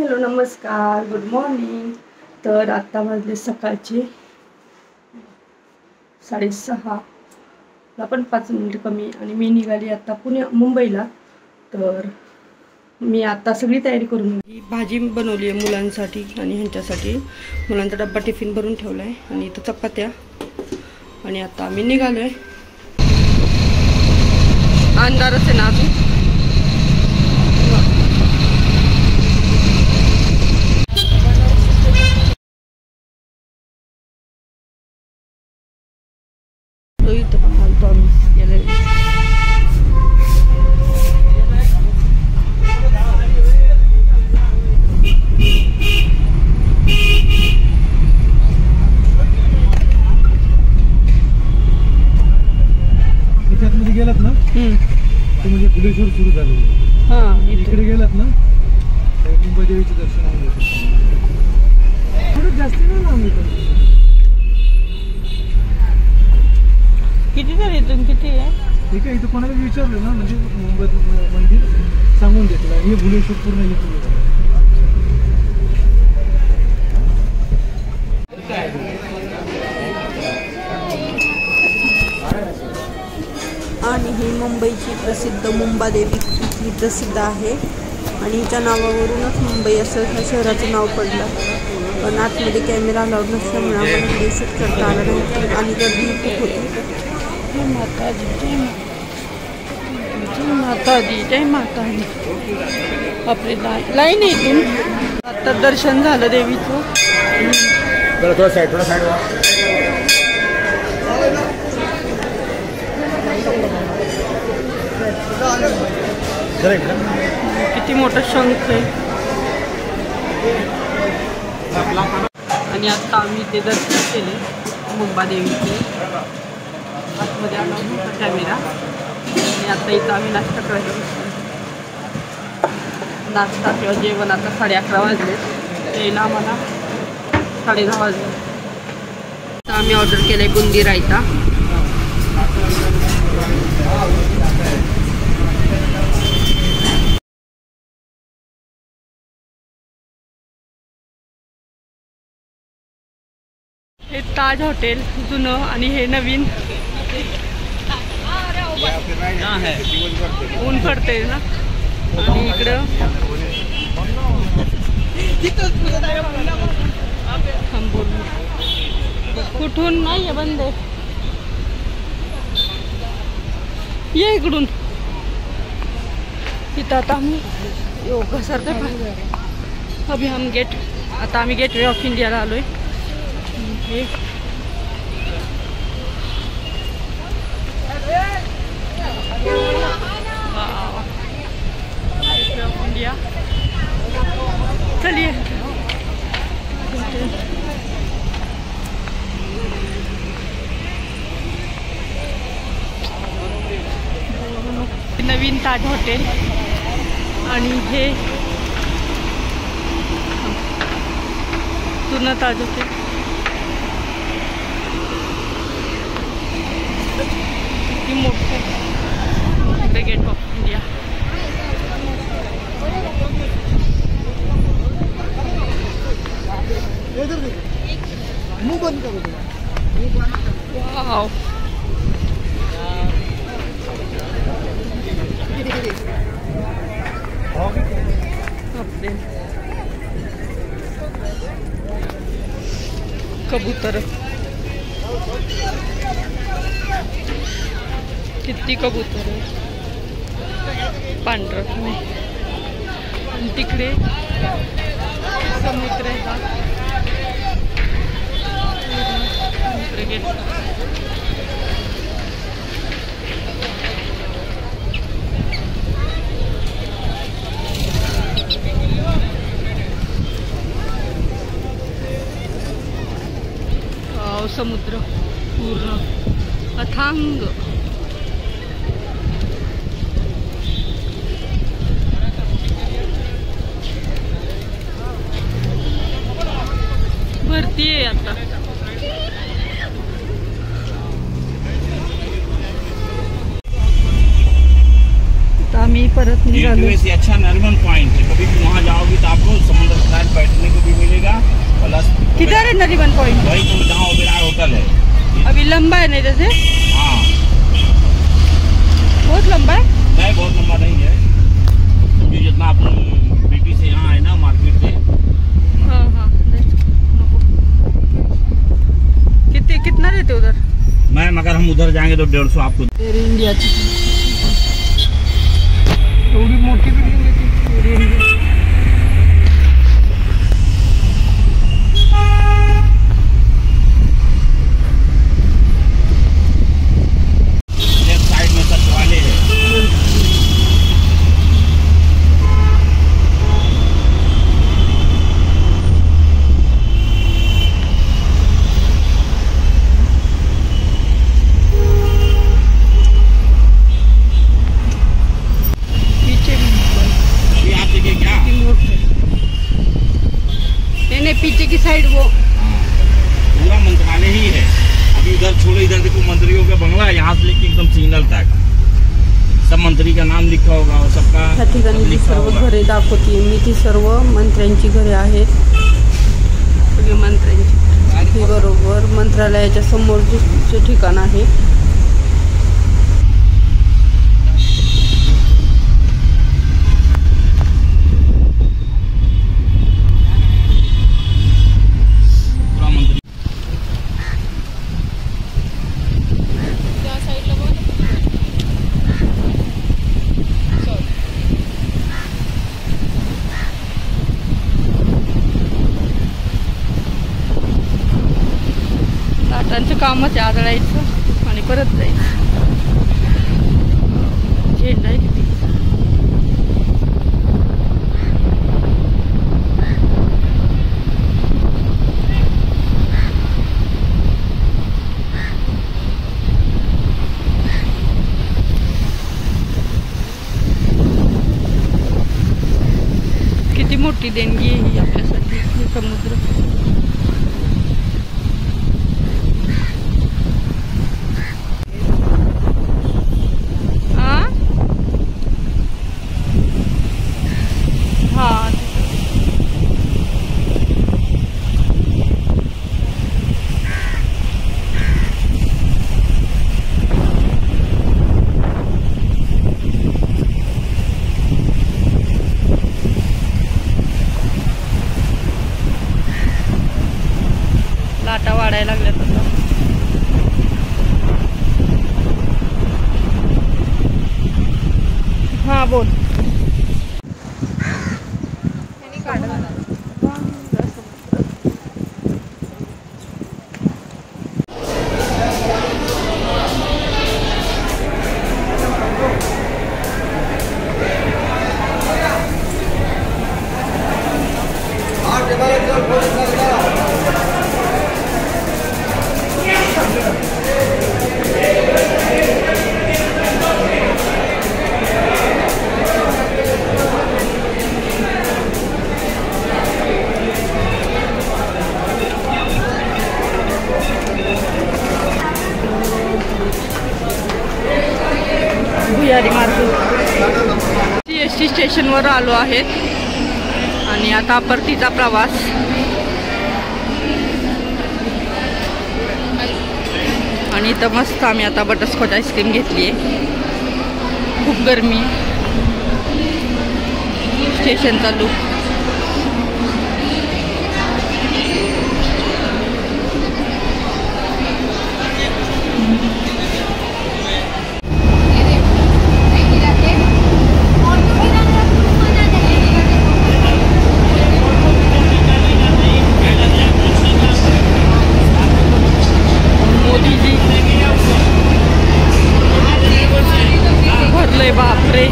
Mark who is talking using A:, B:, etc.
A: Hello नमस्कार, good morning. तर आता वाजले सकाळचे 6:30, पण 5 मिनिट कमी आणि मी निघाली आता मुंबईला। तर मी आता सगळी तयारी करून भाजी बनवली आहे मुलांसाठी आणि ह्यांच्यासाठी। मुलांचा डब्बा टिफिन भरून ठेवला आहे आणि इथं चपात्या आणि आता आम्ही निघालोय। अंधारच आहे ना अजून। इथं पण घालतो आम्ही गेले।
B: त्याच्यामध्ये गेलात ना तर म्हणजे बुलेश्वर सुरू झालं। हां, इकडे गेलात ना तर मुंबई देवीचे दर्शन होऊ शकते। थोडं जास्त नाही लांब इथं।
A: किती तर इथून किती आहे?
B: ठीक आहे, इथं कोणाला विचारलं ना म्हणजे मुंबईत मंदिर सांगून देतील। हे बुलेश्वर पूर्ण इथून
A: आणि ही मुंबईची प्रसिद्ध मुंबादेवी इथली प्रसिद्ध आहे आणि हिच्या नावावरूनच मुंबई असं ह्या शहराचं नाव पडलं। पण आतमध्ये कॅमेरा अलाउड नसल्यामुळे आम्हाला व्हिडिओ शूट करता आला नाही आणि गर्दी खूप होती। जय माताजी, जय माताजी, जय माताजी। आपली लाईन आहे इथून। आता दर्शन झालं देवीचं।
B: थोडा साईड
A: किती मोठा शंख आहे। आणि आता आम्ही ते दर्शन केले मुंबादेवीचे। आतमध्ये आला होता कॅमेरा आणि आता इथं आम्ही नाश्ता करायला बसलो। नाश्ता किंवा जेवण आता 11:30 वाजले, यायला आम्हाला 10:30 वाजले। तर आम्ही ऑर्डर केलं आहे बुंदी रायता। हे ताज हॉटेल जुनं आणि हे नवीन। ऊन पडते ना आणि इकडं कुठून नाही बंद आहे। ये इकडून। तिथं आता आम्ही योगा सारखं अभी हम आता आम्ही गेटवे ऑफ इंडियाला आलोय। इंडिया चलिए। नवीन ताज हॉटेल आणि हे जुनं ताज हॉटेल। मोठं गेट ऑफ इंडिया। वाव, कबूतर किती कबूतर आहे। पांढरं आणि तिकडे समुद्र आहे। गेट समुद्र पूर्ण अथांग। भरती आहे आता। आम्ही परत निघालो।
C: अच्छा नॉर्मल पॉइंट है, कभी भी वहाँ जाओगे तो आपको समुद्र
A: नरीमन पॉइंट
C: वही तो जहाँ ओबेरॉय होटल है।
A: अभी लंबा है नहीं जैसे?
C: हाँ
A: बहुत लंबा है।
C: नहीं बहुत लंबा नहीं है, क्योंकि जितना अपन बीटी से यहाँ है ना मार्केट से।
A: हाँ हाँ कितना देते उधर?
C: मैम अगर हम उधर जाएंगे तो 150 आपको।
A: एयर इंडिया थोड़ी मोटी बिल्डिंग है एयर इंडिया।
C: लेफ्ट साइड में सचिवालय है।
A: पीछे की साइड वो
C: पूरा मंत्रालय ही है। अभी उधर छोड़ो, इधर देखो मंत्रियों का बंगला है, यहाँ से लेके एकदम सिग्नल तक सब मंत्री का नाम लिखा होगा और सबका।
A: या ठिकाणी जी सर्व घरे दाखवते मी, ती सर्व मंत्र्यांची घरे आहेत, सगळी मंत्र्यांची। बरोबर मंत्रालयाच्या समोर जे ठिकाण आहे लाटांचं कामच आहे, आदळायचं आणि परत जायचं। झेंडा आहे किती किती मोठी देणगी आहे ही आपल्यासाठी, हे समुद्र। लाटा वाढायला लागल्यात आता। हा बोल। भुयारी मार्ग CST स्टेशनवर आलो आहेत आणि आता परतीचा प्रवास। आणि इथं मस्त आम्ही आता बटरस्कॉच आईस्क्रीम घेतली आहे, खूप गरमी। स्टेशनचा लुक भरलंय, बापरे।